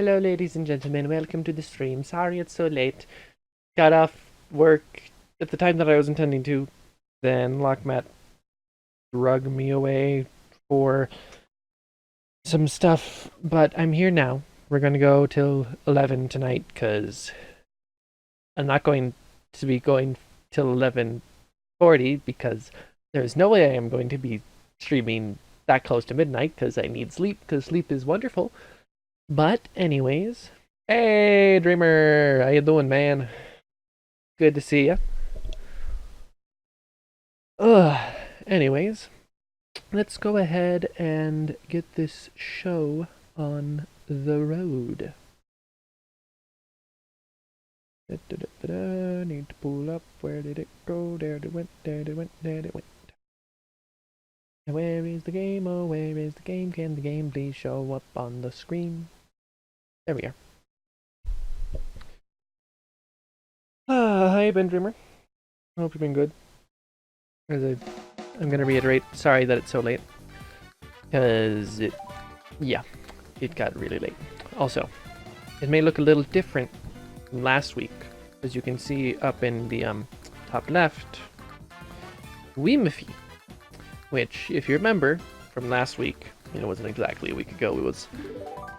Hello, ladies and gentlemen. Welcome to the stream. Sorry it's so late. Got off work at the time that I was intending to. Then Lockmat drug me away for some stuff, but I'm here now. We're gonna go till 11 tonight because I'm not going to be going till 11:40 because there's no way I am going to be streaming that close to midnight because I need sleep because sleep is wonderful. But anyways, hey Dreamer, how you doing, man? Good to see you. Anyways, let's go ahead and get this show on the road. Need to pull up. Where did it go? There it went. There it went. There it went. Where is the game? Oh, where is the game? Can the game please show up on the screen? There we are. Hi, Ben Dreamer. I hope you've been good. I'm gonna reiterate, sorry that it's so late. Because it got really late. Also, it may look a little different from last week. As you can see up in the top left, Wii, which, if you remember from last week, it wasn't exactly a week ago, it was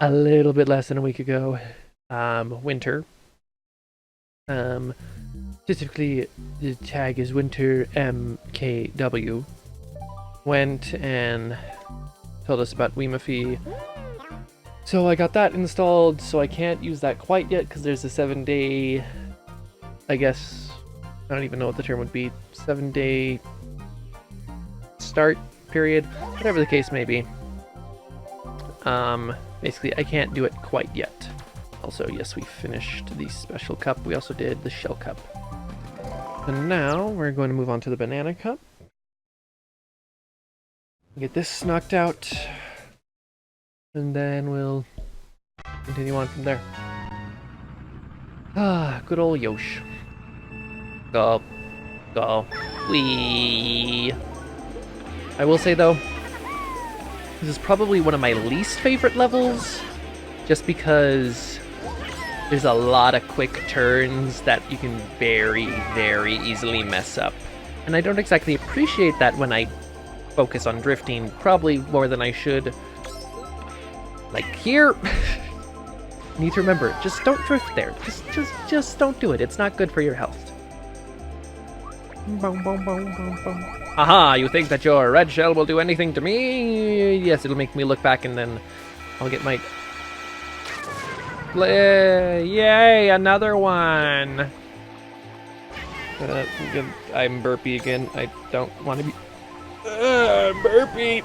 a little bit less than a week ago. Winter. Specifically, the tag is Winter MKW. Went and told us about Wii. So I got that installed, so I can't use that quite yet because there's a 7-day, I guess, I don't even know what the term would be, 7-day start period, whatever the case may be. Basically, I can't do it quite yet. Also, yes, we finished the special cup. We also did the shell cup. And now we're going to move on to the banana cup. Get this knocked out. And then we'll continue on from there. Good old Yosh. Go. Go. Wee. I will say though, this is probably one of my least favorite levels. Just because there's a lot of quick turns that you can very, very easily mess up. And I don't exactly appreciate that when I focus on drifting, probably more than I should. Like here, you need to remember, just don't drift there. Just don't do it. It's not good for your health. Aha, you think that your red shell will do anything to me? Yes, it'll make me look back and then I'll get my... Yay, another one! I'm burpy again. I don't want to be... burpy!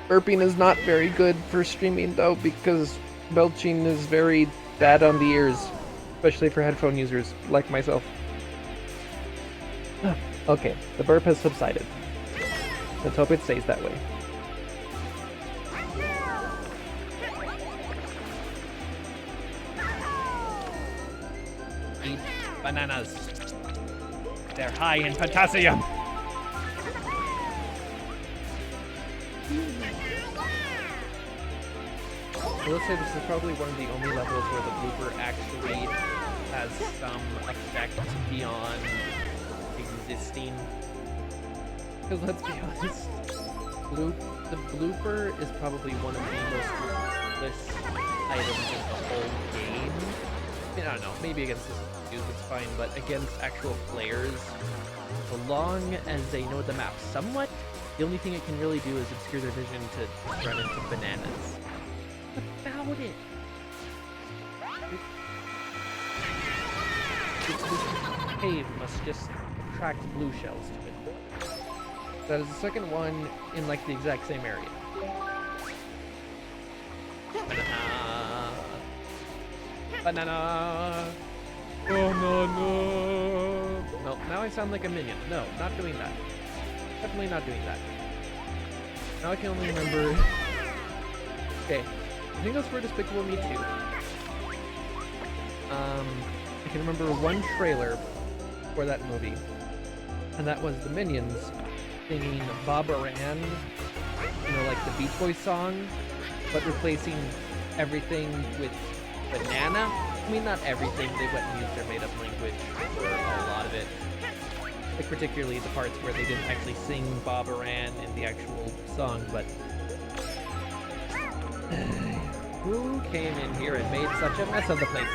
Burping is not very good for streaming though, because belching is very bad on the ears, especially for headphone users like myself. Okay, the burp has subsided. Let's hope it stays that way. Eat bananas. They're high in potassium. I will say this is probably one of the only levels where the blooper actually has some effect beyond existing. Because let's be honest, the blooper is probably one of the most useless items in the whole game. I mean, I don't know, maybe against this it's fine, but against actual players, so long as they know the map somewhat, the only thing it can really do is obscure their vision to run into bananas. About it. This cave must just attract blue shells to it. That is the second one in like the exact same area. Banana. Banana. Oh no. No, now I sound like a minion. No, not doing that. Definitely not doing that. Now I can only remember... Okay. I think those were Despicable Me 2. I can remember one trailer for that movie, and that was the Minions singing Bob Aran, like the Beach Boys song, but replacing everything with banana. I mean, not everything. They went and used their made-up language for a lot of it. Like, particularly the parts where they didn't actually sing Bob Aran in the actual song, but... who came in here and made such a mess of the place?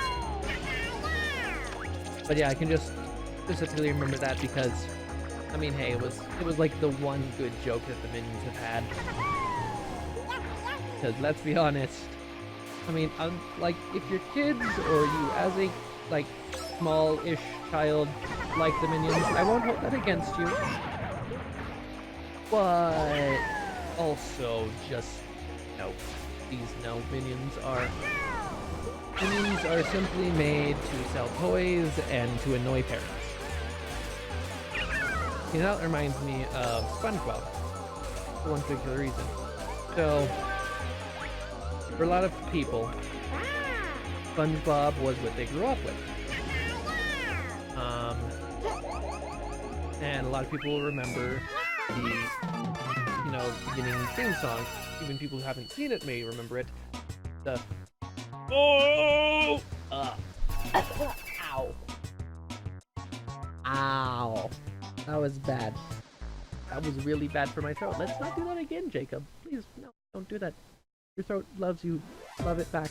But yeah, I can just specifically remember that because, I mean, hey, it was like the one good joke that the Minions have had. Because let's be honest, I mean, like, if your kids or you as a, like, small-ish child like the Minions, I won't hold that against you. But also just, no, please no, Minions are simply made to sell toys and to annoy parents. You know, that reminds me of SpongeBob for one particular reason. So, for a lot of people, SpongeBob was what they grew up with. And a lot of people remember the, you know, beginning theme song. Even people who haven't seen it may remember it. The oh! Ow. Ow. That was bad. That was really bad for my throat. Let's not do that again, Jacob. Please, no, don't do that. Your throat loves you. Love it back.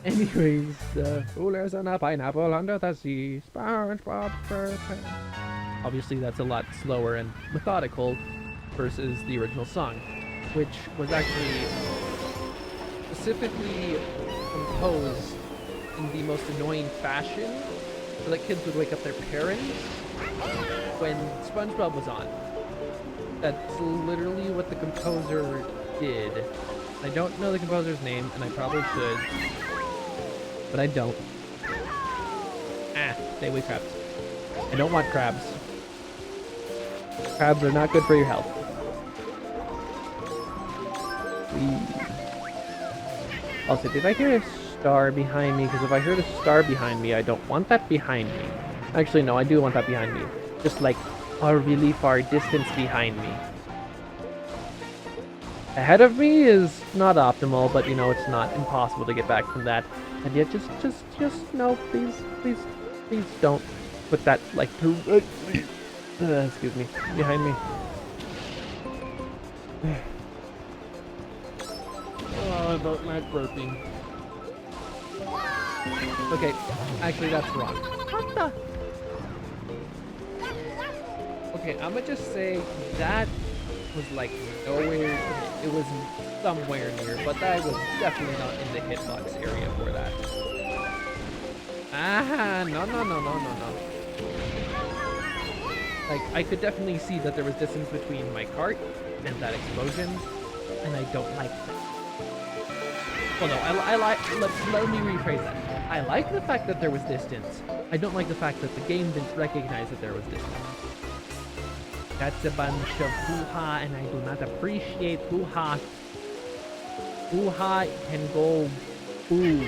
Anyways, the rulers on a pineapple under the sea. SpongeBob SquarePants. Obviously, that's a lot slower and methodical versus the original song, which was actually specifically composed in the most annoying fashion so that kids would wake up their parents when SpongeBob was on. That's literally what the composer did. I don't know the composer's name, and I probably should, but I don't. Stay away crabs. I don't want crabs. Crabs are not good for your health. Also, did I hear a star behind me? Because if I heard a star behind me, I don't want that behind me. Actually, no, I do want that behind me. Just like a really far distance behind me. Ahead of me is not optimal, but you know, it's not impossible to get back from that. And yet, just no, please don't put that, like, excuse me, behind me. Oh, I don't like burping. Okay, actually, that's wrong. What the? Okay, I'ma just say that was like nowhere. It was somewhere near, but I was definitely not in the hitbox area for that. No. Like, I could definitely see that there was distance between my cart and that explosion, and I don't like that. Well, no, I like. Let me rephrase that. I like the fact that there was distance. I don't like the fact that the game didn't recognize that there was distance. That's a bunch of hoo-ha, and I do not appreciate hoo-ha. Hoo-ha can go boo.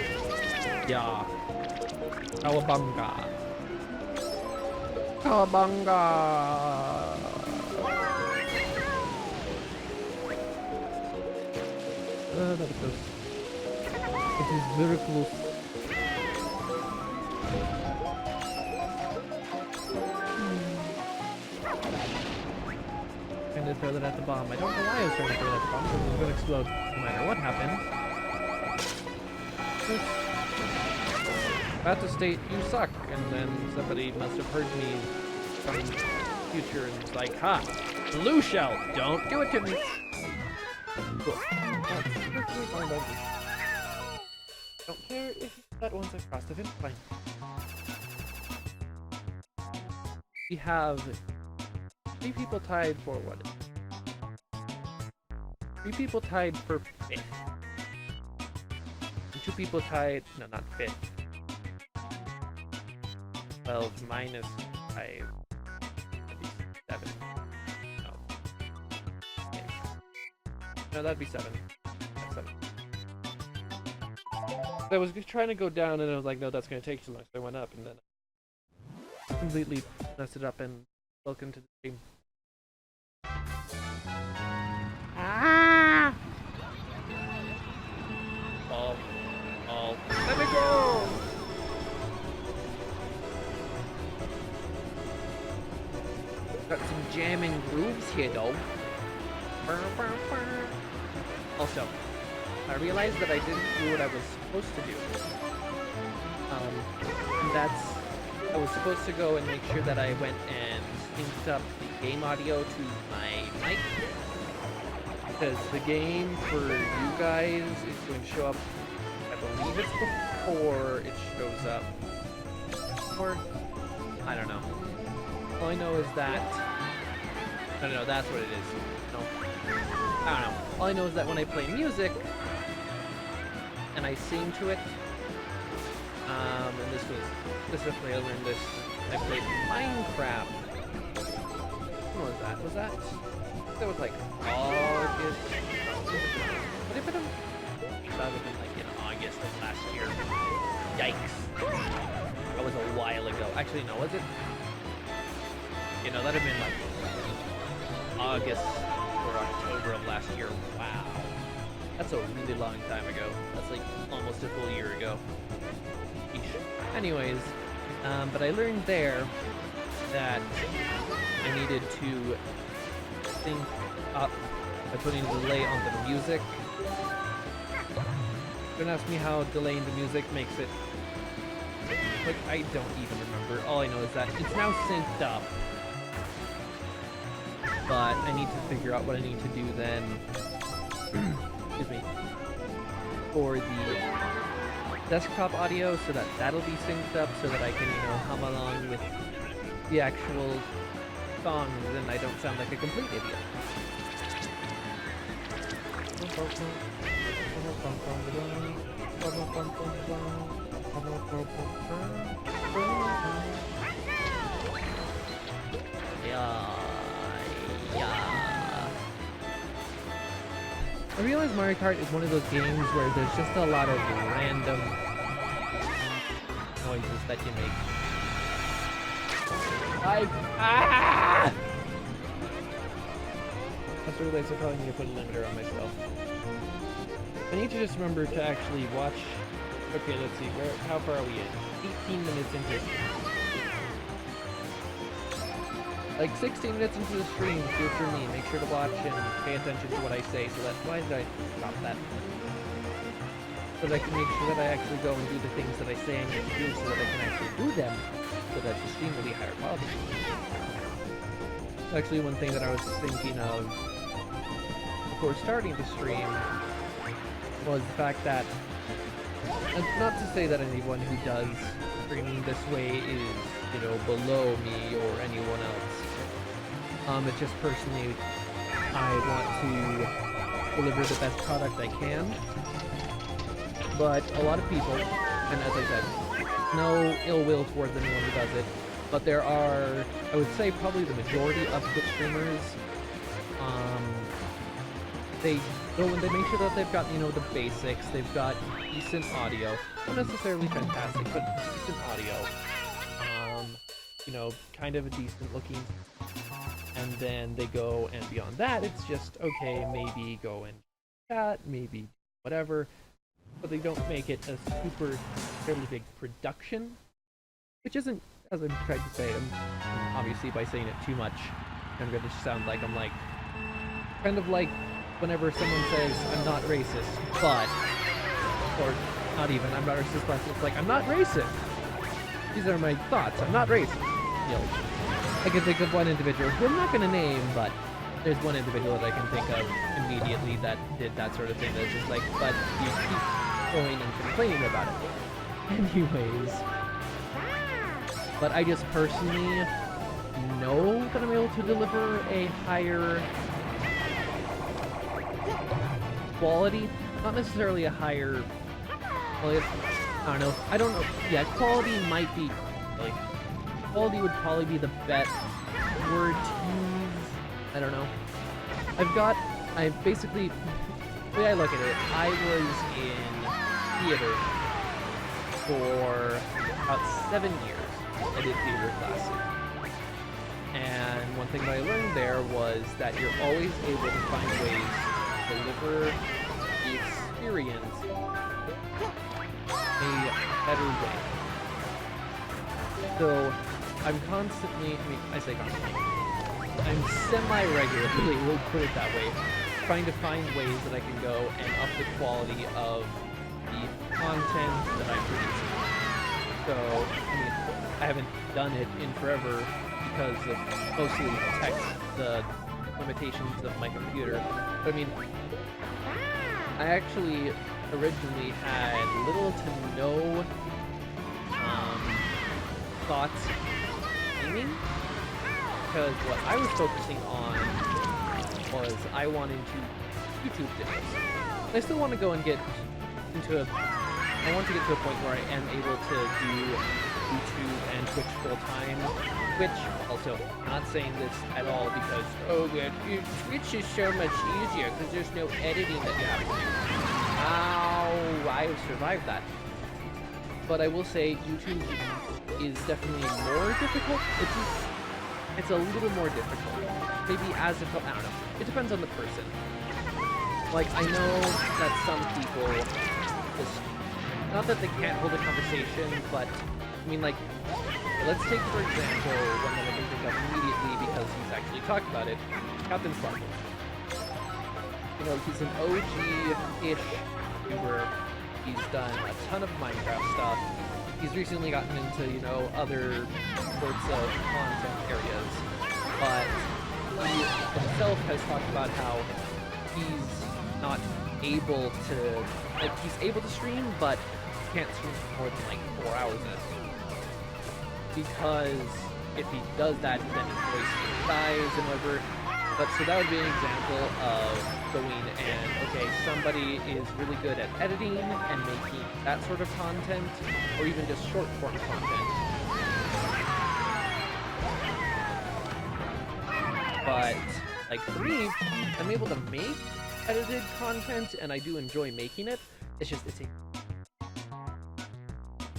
Yeah. Cowabunga. Cowabunga. That was close. It is very close. Trying to throw that at the bomb. I don't know why I was trying to throw that at the bomb, because it was going to explode no matter what happened. About to state, you suck, and then somebody must have heard me from the future and was like, ha! Blue shell! Don't do it to me! Cool. Don't care if you that once I've crossed the finish line. We have 3 people tied for what? 3 people tied for 5th. And 2 people tied, no, not 5th. 12 minus 5. That'd be 7. No. Okay. No, that'd be 7. That's 7. I was trying to go down and I was like, no, that's going to take too long. So I went up and then I completely messed it up and welcome to the stream. Ah! Ball. Let me go! jamming grooves here, though. Also, I realized that I didn't do what I was supposed to do. And that's... I was supposed to go and make sure that I went and synced up the game audio to my mic. Because the game for you guys is going to show up, I believe it's before it shows up. Or, I don't know. All I know is that... No, that's what it is. No. I don't know. All I know is that when I play music, and I sing to it, and this was specifically, I learned this, I played Minecraft. When was that? Was that? That was like August. Would it have been? That would have been like in August of last year. Yikes. That was a while ago. Actually, no, was it? You know, that'd have been like August or October of last year. Wow. That's a really long time ago. That's like almost a full year ago. Eesh. Anyways, but I learned there that I needed to sync up by putting a delay on the music. Don't ask me how delaying the music makes it. Like, I don't even remember. All I know is that it's now synced up. But I need to figure out what I need to do then. Excuse me. For the desktop audio, so that that'll be synced up, so that I can, you know, hum along with the actual songs, and I don't sound like a complete idiot. I realize Mario Kart is one of those games where there's just a lot of random noises that you make. That's what I probably need to put a limiter on myself. I need to just remember to actually watch. Okay, let's see. How far are we in? 18 minutes into it. Like 16 minutes into the stream, do it for me. Make sure to watch and pay attention to what I say. So that, why did I stop that? So that I can make sure that I actually go and do the things that I say I need to do, so that I can actually do them, so that the stream will be higher quality. Actually, one thing that I was thinking of before starting the stream was the fact that, and not to say that anyone who does streaming this way is, you know, below me or anyone else. It's just personally, I want to deliver the best product I can. But a lot of people, and as I said, no ill will towards anyone who does it, but there are, I would say probably the majority of Twitch streamers, they go and they make sure that they've got, you know, the basics, they've got decent audio, not necessarily fantastic, but decent audio, you know, kind of a decent looking, and then they go and beyond that, it's just, okay, maybe go and chat, maybe whatever, but they don't make it a super, fairly big production, which isn't, as I'm trying to say, obviously by saying it too much, I'm going to sound like I'm like, kind of like whenever someone says, I'm not racist, but, or not even, I'm not racist, but it's like, I'm not racist. These are my thoughts, I'm not racist. You know, I can think of one individual who I'm not going to name, but there's one individual that I can think of immediately that did that sort of thing that's just like, but you keep going and complaining about it. Anyways. But I just personally know that I'm able to deliver a higher quality, not necessarily a higher, well, I don't know, yeah, quality might be, like, quality would probably be the best word to use, I don't know. I basically, the way I look at it, I was in theater for about 7 years. I did theater classes. And one thing that I learned there was that you're always able to find ways to deliver the experience a better way. So I'm constantly, I say constantly, I'm semi-regularly, we'll put it that way, trying to find ways that I can go and up the quality of the content that I'm producing. So, I mean, I haven't done it in forever because of mostly the limitations of my computer. But I mean, I actually originally had little to no thoughts gaming, because what I was focusing on was I wanted to YouTube videos. I still want to go and get into I want to get to a point where I am able to do YouTube and Twitch full time. Twitch, also, not saying this at all because, oh yeah, Twitch is so much easier because there's no editing that you have to do. Ow, I have survived that. But I will say YouTube is definitely more difficult. It's a little more difficult. Maybe as if, I don't know. It depends on the person. Like, I know that some people just, not that they can't hold a conversation, but, I mean, like, let's take, for example, one that I can think of immediately because he's actually talked about it, Captain Sparkle. You know, he's an OG-ish YouTuber. He's done a ton of Minecraft stuff. He's recently gotten into, you know, other sorts of content areas. But he himself has talked about how he's not able to, like, he's able to stream, but can't stream for more than, like, 4 hours at a time. Because if he does that, then his voice dies and whatever. But so that would be an example of going and, okay, somebody is really good at editing and making that sort of content, or even just short form content. But, like, for me, I'm able to make edited content, and I do enjoy making it. It's just,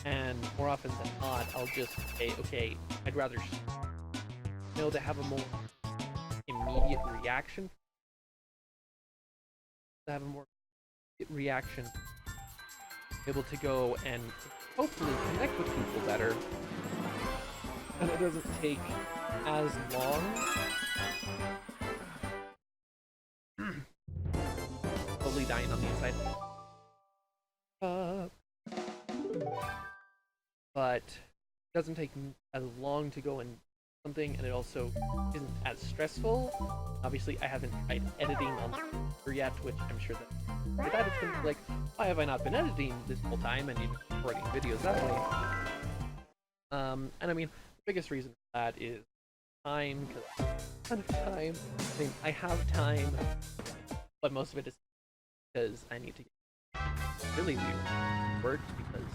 and more often than not, I'll just say, okay, I'd rather, you know, to have a more immediate reaction. To have a more immediate reaction. Able to go and hopefully connect with people better. And it doesn't take as long. Slowly dying on the inside. But it doesn't take as long to go and something, and it also isn't as stressful. Obviously, I haven't tried editing on the computer yet, which I'm sure that for that it's gonna be like, why have I not been editing this whole time and even recording videos that way? And I mean, the biggest reason for that is time, because I mean, I have time, but most of it is because I need to really do work because,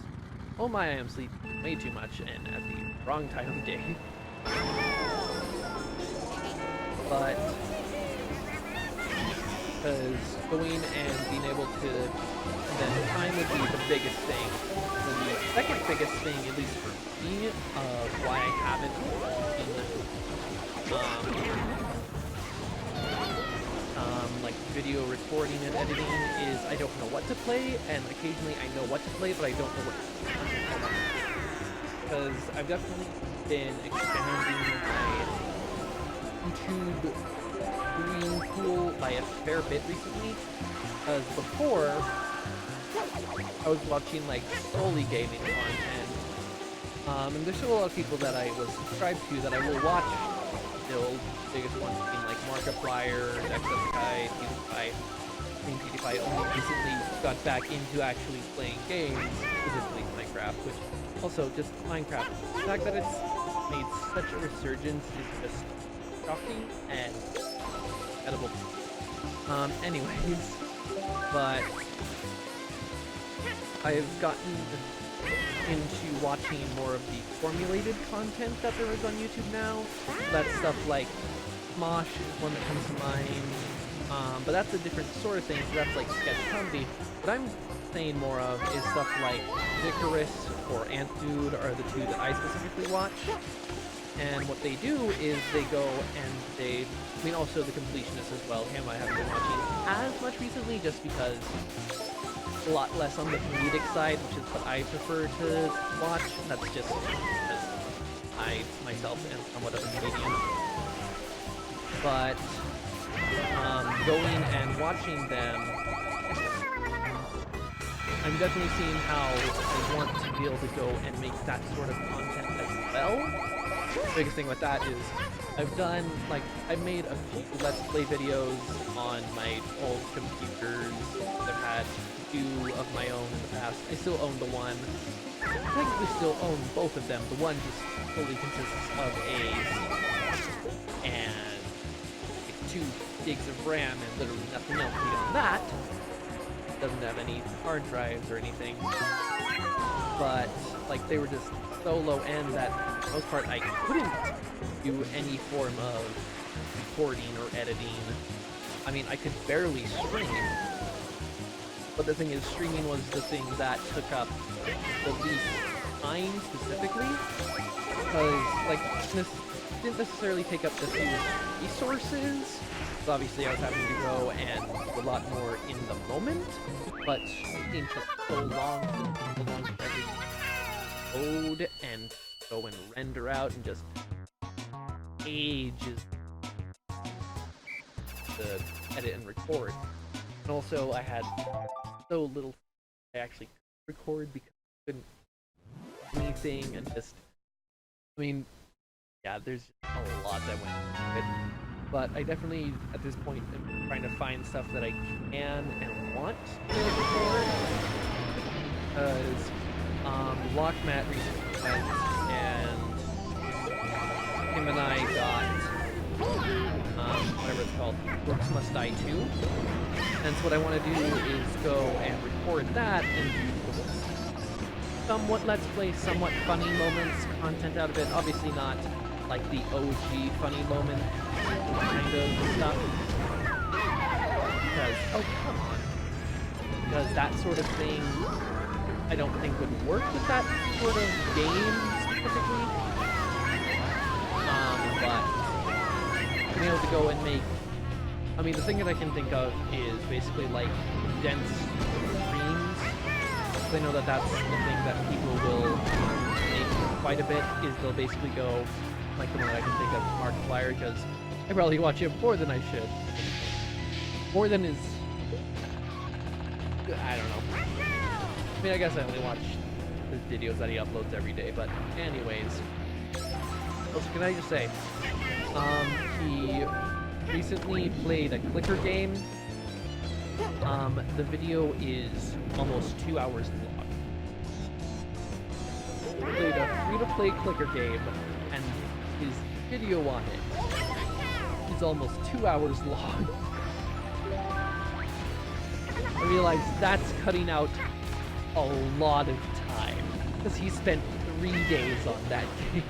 oh my, I am sleeping way too much and at the wrong time of day. But because going and being able to spend time would be the biggest thing. The second biggest thing, at least for me, of why I haven't been like video recording and editing is I don't know what to play, and occasionally I know what to play, but I don't know what to play. Because I've definitely been expanding my YouTube viewing pool by a fair bit recently. Because before, I was watching like solely gaming content. And there's still a lot of people that I was subscribed to that I will watch still. The biggest ones being like Markiplier, XSKY, PewDiePie. I mean, PewDiePie only recently got back into actually playing games, specifically Minecraft, which also just Minecraft. The fact that it's made such a resurgence is just shocking and edible. Anyways, but I've gotten into watching more of the formulated content that there is on YouTube now. That's stuff like Smosh is one that comes to mind, but that's a different sort of thing, so that's like sketch comedy. What I'm saying more of is stuff like Icarus or Antdude are the two that I specifically watch. And what they do is they go and they, I mean also the Completionists as well, him I haven't been watching as much recently just because a lot less on the comedic side, which is what I prefer to watch. That's just because I myself am somewhat of a comedian. but going and watching them, I'm definitely seeing how I want to be able to go and make that sort of content as well. The biggest thing with that is I've made a few Let's Play videos on my old computers. I've had 2 of my own in the past. I still own the one. I technically still own both of them. The one just fully consists of a and 2 gigs of RAM and literally nothing else beyond that. Doesn't have any hard drives or anything. But like they were just so low end that for the most part I couldn't do any form of recording or editing. I mean, I could barely stream. But the thing is, streaming was the thing that took up the least time specifically. Because, like, this didn't necessarily take up the fewest resources. So obviously I was having to go and do a lot more in the moment. But streaming took so long to load and go and render out and just ages to edit and record. And also I had so little I actually record because I couldn't do anything and just, I mean, yeah, there's just a lot that went into it. But I definitely, at this point, am trying to find stuff that I can and want to record. Because Lockmat recently went and him and I got whatever it's called, Works Must Die 2. And so what I want to do is go and record that and do somewhat Let's Play, somewhat funny moments, content out of it. Obviously not like the OG funny moment kind of stuff. Because, oh come on. Because that sort of thing I don't think would work with that sort of game specifically. But being able to go and make, I mean, the thing that I can think of is basically like dense streams. I know that that's the thing that people will make quite a bit, is they'll basically go, like the one that I can think of, Markiplier, because I probably watch him more than I should. More than is, I don't know. I mean, I guess I only watch the videos that he uploads every day, but anyways. Also, can I just say, he recently played a clicker game. The video is almost 2 hours long. He played a free-to-play clicker game, and his video on it is almost 2 hours long. I realize that's cutting out a lot of time, because he spent 3 days on that game.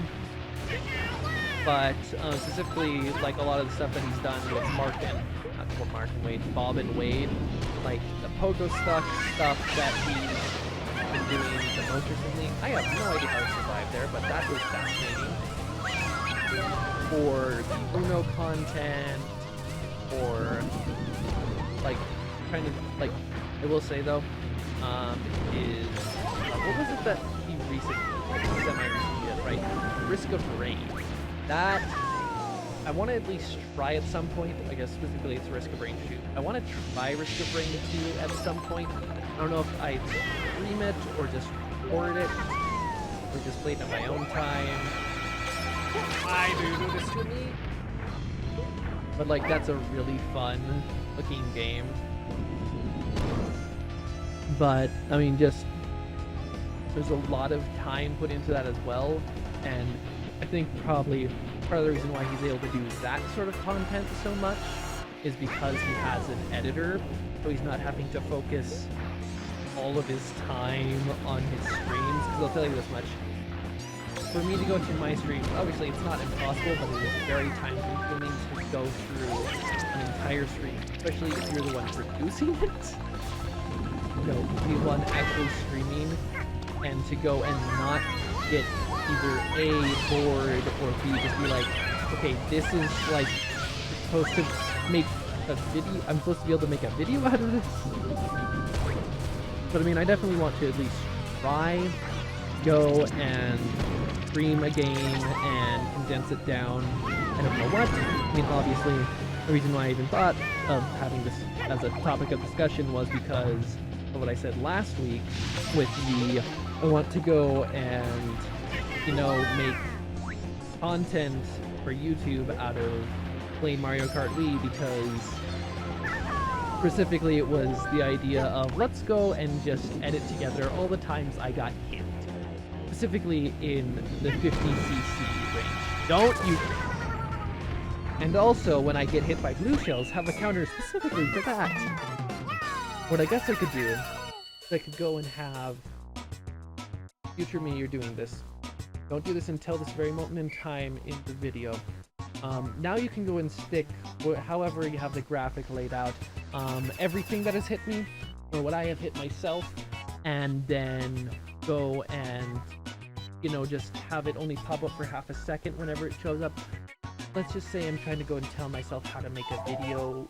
But specifically, like a lot of the stuff that he's done with Bob and Wade, like the pogo stuff that he's been doing the most recently. I have no idea how he survived there, but that was fascinating. Or the Uno content, or like kind of like, I will say though, is what was it that he recently, semi-recently did, right? Risk of Rain. That I want to at least try at some point. I guess specifically it's Risk of Rain 2. I want to try Risk of Rain 2 at some point. I don't know if I'd stream it or just record it or just play it on my own time. Why do you do this to me? But like, that's a really fun looking game. But I mean, just there's a lot of time put into that as well, and I think probably part of the reason why he's able to do that sort of content so much is because he has an editor, so he's not having to focus all of his time on his streams. Because I'll tell you this much, for me to go to my streams, obviously it's not impossible, but it is very time consuming to go through an entire stream, especially if you're the one producing it. You know, the one actually streaming, and to go and not get either A, bored, or B, just be like, okay, this is like supposed to make a video, I'm supposed to be able to make a video out of this? But I mean, I definitely want to at least try, go and stream a game and condense it down. I don't know what. I mean, obviously, the reason why I even thought of having this as a topic of discussion was because of what I said last week with the I want to go and, you know, make content for YouTube out of playing Mario Kart Wii, because specifically it was the idea of let's go and just edit together all the times I got hit. Specifically in the 50cc range. Don't you... And also, when I get hit by blue shells, have a counter specifically for that. What I guess I could do is I could go and have... Future me, you're doing this. Don't do this until this very moment in time in the video. Now you can go and stick, however you have the graphic laid out, everything that has hit me, or what I have hit myself, and then go and, you know, just have it only pop up for half a second whenever it shows up. Let's just say I'm trying to go and tell myself how to make a video